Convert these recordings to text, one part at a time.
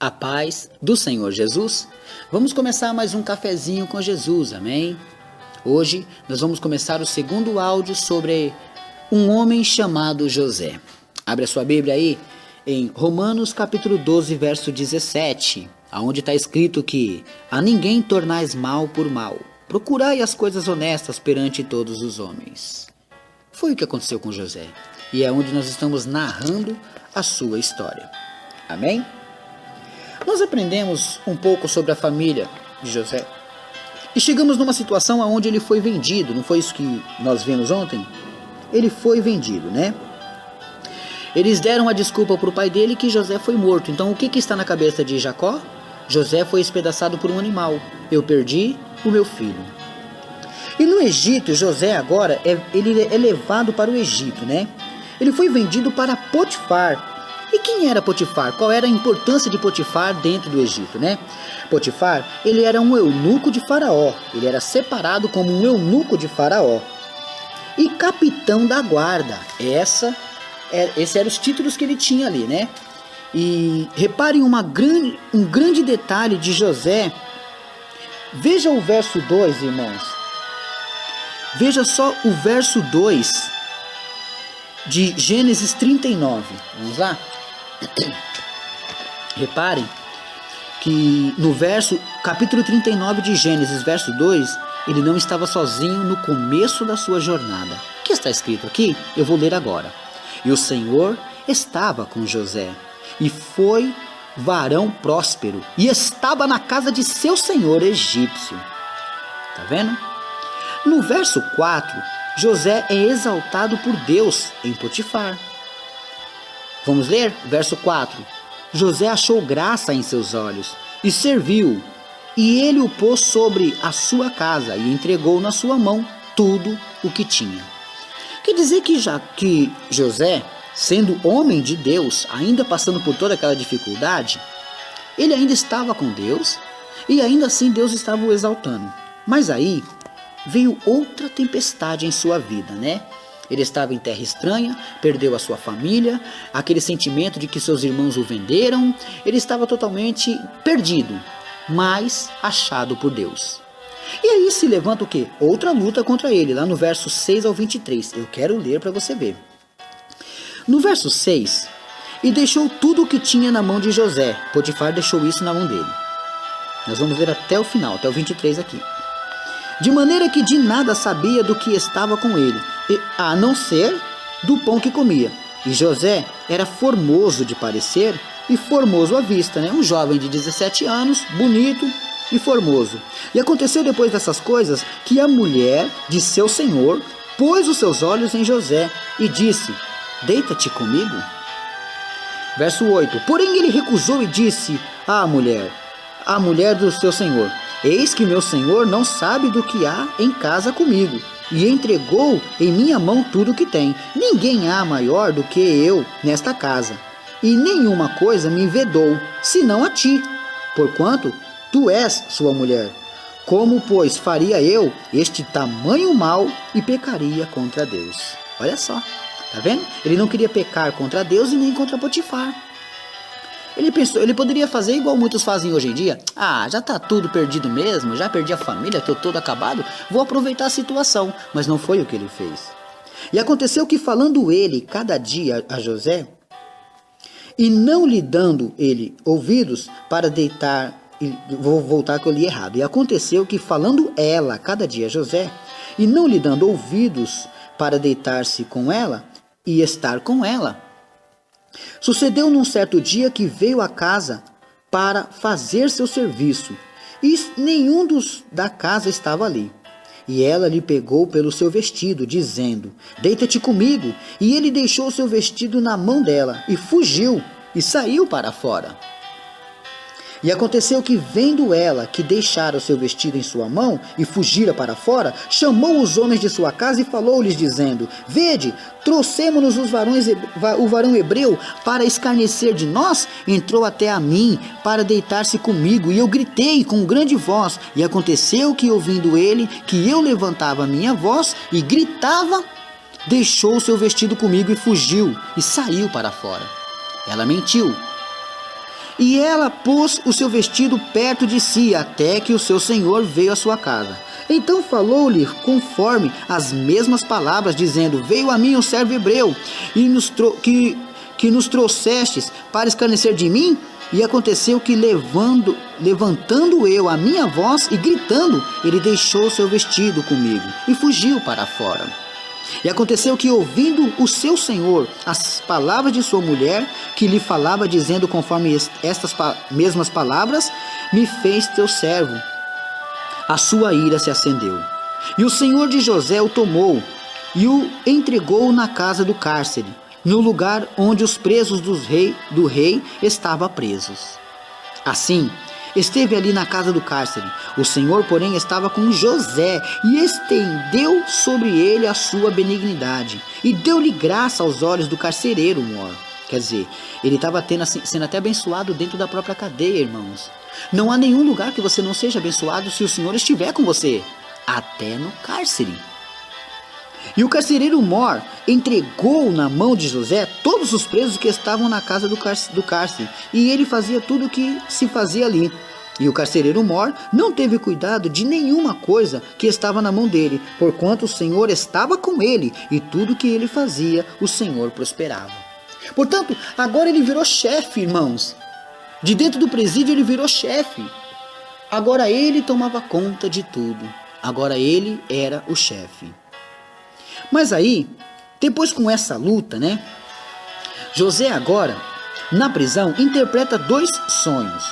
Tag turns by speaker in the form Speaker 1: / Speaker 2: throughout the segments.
Speaker 1: A paz do Senhor Jesus. Vamos começar mais um cafezinho com Jesus, amém? Hoje nós vamos começar o segundo áudio sobre um homem chamado José. Abre a sua Bíblia aí em Romanos capítulo 12, verso 17, onde está escrito que a ninguém tornais mal por mal, procurai as coisas honestas perante todos os homens. Foi o que aconteceu com José, e é onde nós estamos narrando a sua história. Amém? Nós aprendemos um pouco sobre a família de José e chegamos numa situação onde ele foi vendido. Não foi isso que nós vimos ontem? Ele foi vendido, né? Eles deram a desculpa para o pai dele que José foi morto. Então o que está na cabeça de Jacó? José foi espedaçado por um animal. Eu perdi o meu filho. E no Egito, José agora ele é levado para o Egito, né? Ele foi vendido para Potifar. E quem era Potifar? Qual era a importância de Potifar dentro do Egito, né? Potifar, ele era um eunuco de Faraó. Ele era separado como um eunuco de Faraó. E capitão da guarda. Esses eram os títulos que ele tinha ali, né? E reparem um grande detalhe de José. Veja o verso 2, irmãos. Veja só o verso 2 de Gênesis 39. Vamos lá? Reparem que no capítulo 39 de Gênesis, verso 2, ele não estava sozinho no começo da sua jornada. O que está escrito aqui? Eu vou ler agora. E o Senhor estava com José, e foi varão próspero, e estava na casa de seu senhor egípcio. Tá vendo? No verso 4, José é exaltado por Deus em Potifar. Vamos ler? Verso 4. José achou graça em seus olhos e serviu, e ele o pôs sobre a sua casa e entregou na sua mão tudo o que tinha. Quer dizer que José, sendo homem de Deus, ainda passando por toda aquela dificuldade, ele ainda estava com Deus e ainda assim Deus estava o exaltando. Mas aí veio outra tempestade em sua vida, né? Ele estava em terra estranha, perdeu a sua família, aquele sentimento de que seus irmãos o venderam, ele estava totalmente perdido, mas achado por Deus. E aí se levanta o quê? Outra luta contra ele, lá no verso 6 ao 23. Eu quero ler para você ver. No verso 6, e deixou tudo o que tinha na mão de José. Potifar deixou isso na mão dele. Nós vamos ler até o final, até o 23 aqui. De maneira que de nada sabia do que estava com ele, a não ser do pão que comia. E José era formoso de parecer e formoso à vista, né? Um jovem de 17 anos, bonito e formoso. E aconteceu depois dessas coisas que a mulher de seu senhor pôs os seus olhos em José e disse: deita-te comigo. Verso 8. Porém ele recusou e disse à mulher do seu senhor: eis que meu senhor não sabe do que há em casa comigo, e entregou em minha mão tudo o que tem. Ninguém há maior do que eu nesta casa, e nenhuma coisa me vedou, senão a ti, porquanto tu és sua mulher. Como, pois, faria eu este tamanho mal e pecaria contra Deus? Olha só, tá vendo? Ele não queria pecar contra Deus e nem contra Potifar. Ele pensou, ele poderia fazer igual muitos fazem hoje em dia. Ah, já tá tudo perdido mesmo, já perdi a família, tô todo acabado, vou aproveitar a situação. Mas não foi o que ele fez. E aconteceu que falando ele cada dia a José, e não lhe dando ele ouvidos para deitar, vou voltar que eu li errado. E aconteceu que falando ela cada dia a José, e não lhe dando ouvidos para deitar-se com ela e estar com ela, sucedeu num certo dia que veio à casa para fazer seu serviço, e nenhum dos da casa estava ali. E ela lhe pegou pelo seu vestido, dizendo: deita-te comigo. E ele deixou seu vestido na mão dela, e fugiu, e saiu para fora. E aconteceu que, vendo ela que deixara o seu vestido em sua mão e fugira para fora, chamou os homens de sua casa e falou-lhes, dizendo: vede, trouxemo-nos o varão hebreu para escarnecer de nós. Entrou até a mim para deitar-se comigo, e eu gritei com grande voz. E aconteceu que, ouvindo ele, que eu levantava a minha voz e gritava, deixou o seu vestido comigo e fugiu, e saiu para fora. Ela mentiu. E ela pôs o seu vestido perto de si, até que o seu senhor veio à sua casa. Então falou-lhe conforme as mesmas palavras, dizendo: veio a mim um servo hebreu, e que nos trouxestes para escarnecer de mim? E aconteceu que, levantando eu a minha voz e gritando, ele deixou seu vestido comigo e fugiu para fora. E aconteceu que, ouvindo o seu senhor as palavras de sua mulher, que lhe falava, dizendo conforme estas mesmas palavras: me fez teu servo. A sua ira se acendeu. E o senhor de José o tomou e o entregou na casa do cárcere, no lugar onde os presos do rei estavam presos. Assim, esteve ali na casa do cárcere. O Senhor, porém, estava com José e estendeu sobre ele a sua benignidade e deu-lhe graça aos olhos do carcereiro mor. Quer dizer, ele estava sendo até abençoado dentro da própria cadeia, irmãos. Não há nenhum lugar que você não seja abençoado se o Senhor estiver com você, até no cárcere. E o carcereiro mor entregou na mão de José todos os presos que estavam na casa do cárcere, e ele fazia tudo o que se fazia ali. E o carcereiro mor não teve cuidado de nenhuma coisa que estava na mão dele, porquanto o Senhor estava com ele, e tudo que ele fazia, o Senhor prosperava. Portanto, agora ele virou chefe, irmãos. De dentro do presídio ele virou chefe. Agora ele tomava conta de tudo. Agora ele era o chefe. Mas aí, depois com essa luta, José agora, na prisão, interpreta 2 sonhos.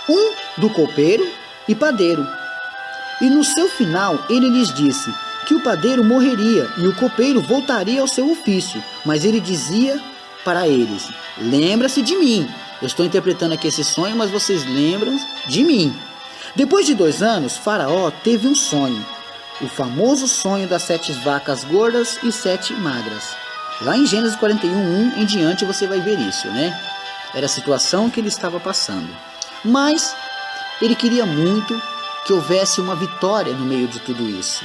Speaker 1: Um do copeiro e padeiro. E no seu final, ele lhes disse que o padeiro morreria e o copeiro voltaria ao seu ofício. Mas ele dizia para eles: lembra-se de mim. Eu estou interpretando aqui esse sonho, mas vocês lembram de mim. Depois de 2 anos, Faraó teve um sonho. O famoso sonho das 7 vacas gordas e 7 magras. Lá em Gênesis 41:1 em diante você vai ver isso, Era a situação que ele estava passando. Mas ele queria muito que houvesse uma vitória no meio de tudo isso.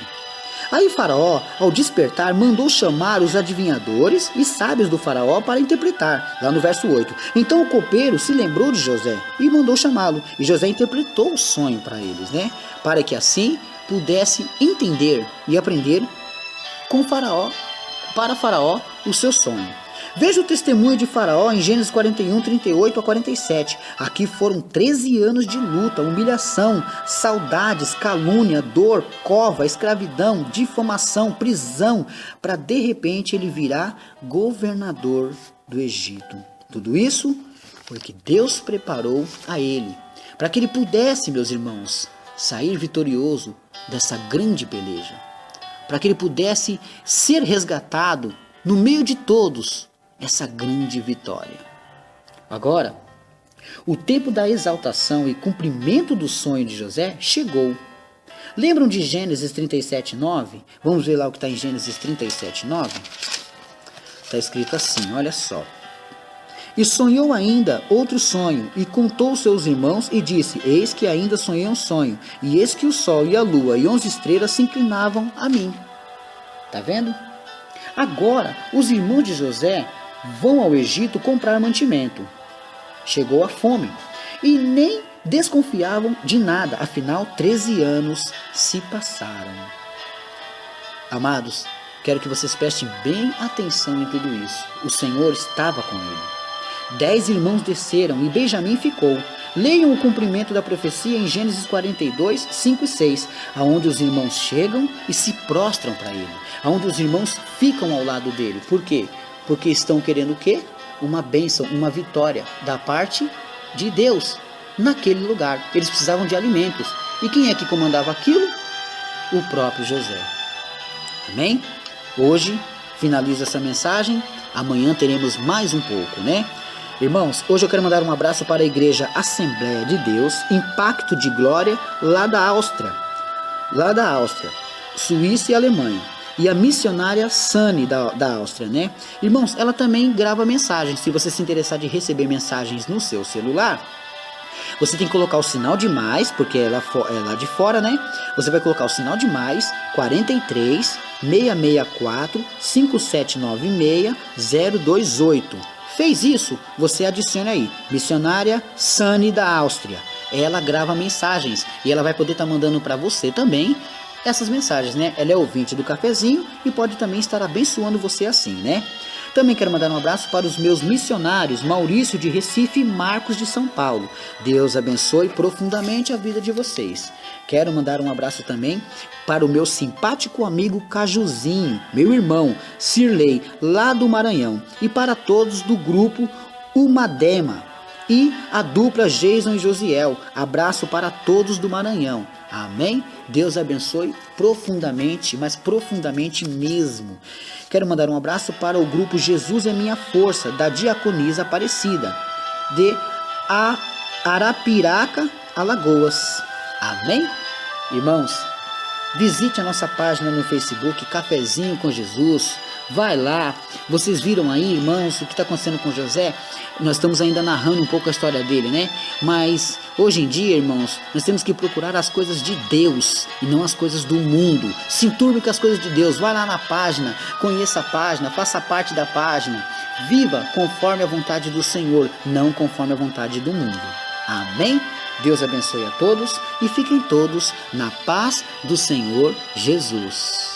Speaker 1: Aí Faraó, ao despertar, mandou chamar os adivinhadores e sábios do Faraó para interpretar, lá no verso 8. Então o copeiro se lembrou de José e mandou chamá-lo. E José interpretou o sonho para eles, para que assim pudesse entender e aprender para Faraó o seu sonho. Veja o testemunho de Faraó em Gênesis 41:38-47. Aqui foram 13 anos de luta, humilhação, saudades, calúnia, dor, cova, escravidão, difamação, prisão, para de repente ele virar governador do Egito. Tudo isso porque Deus preparou a ele, para que ele pudesse, meus irmãos, sair vitorioso dessa grande peleja, para que ele pudesse ser resgatado no meio de todos, essa grande vitória. Agora, o tempo da exaltação e cumprimento do sonho de José chegou. Lembram de Gênesis 37:9? Vamos ver lá o que está em Gênesis 37:9? Está escrito assim, olha só. E sonhou ainda outro sonho, e contou aos seus irmãos, e disse: eis que ainda sonhei um sonho, e eis que o sol e a lua e 11 estrelas se inclinavam a mim. Tá vendo? Agora, os irmãos de José vão ao Egito comprar mantimento. Chegou a fome, e nem desconfiavam de nada, afinal 13 anos se passaram. Amados, quero que vocês prestem bem atenção em tudo isso. O Senhor estava com ele. 10 irmãos desceram e Benjamim ficou. Leiam o cumprimento da profecia em Gênesis 42:5 e 6, aonde os irmãos chegam e se prostram para ele, aonde os irmãos ficam ao lado dele. Por quê? Porque estão querendo o quê? Uma bênção, uma vitória da parte de Deus naquele lugar. Eles precisavam de alimentos. E quem é que comandava aquilo? O próprio José. Amém? Hoje finalizo essa mensagem. Amanhã teremos mais um pouco, Irmãos, hoje eu quero mandar um abraço para a Igreja Assembleia de Deus, Impacto de Glória, lá da Áustria, Suíça e Alemanha. E a missionária Sani da Áustria, Irmãos, ela também grava mensagens. Se você se interessar de receber mensagens no seu celular, você tem que colocar o sinal de mais, porque é lá de fora, Você vai colocar o sinal de mais, 43 664 5796 028. Fez isso? Você adicione aí, missionária Sani da Áustria. Ela grava mensagens e ela vai poder estar mandando para você também essas mensagens, né? Ela é ouvinte do cafezinho e pode também estar abençoando você assim, né? Também quero mandar um abraço para os meus missionários, Maurício de Recife e Marcos de São Paulo. Deus abençoe profundamente a vida de vocês. Quero mandar um abraço também para o meu simpático amigo Cajuzinho, meu irmão Cirlei, lá do Maranhão, e para todos do grupo Umadema e a dupla Jason e Josiel. Abraço para todos do Maranhão. Amém? Deus abençoe profundamente, mas profundamente mesmo. Quero mandar um abraço para o grupo Jesus é Minha Força, da Diaconisa Aparecida, de Arapiraca, Alagoas. Amém? Irmãos, visite a nossa página no Facebook, Cafezinho com Jesus. Vai lá. Vocês viram aí, irmãos, o que está acontecendo com José? Nós estamos ainda narrando um pouco a história dele, né? Mas hoje em dia, irmãos, nós temos que procurar as coisas de Deus e não as coisas do mundo. Se enturme com as coisas de Deus. Vai lá na página, conheça a página, faça parte da página. Viva conforme a vontade do Senhor, não conforme a vontade do mundo. Amém? Deus abençoe a todos e fiquem todos na paz do Senhor Jesus.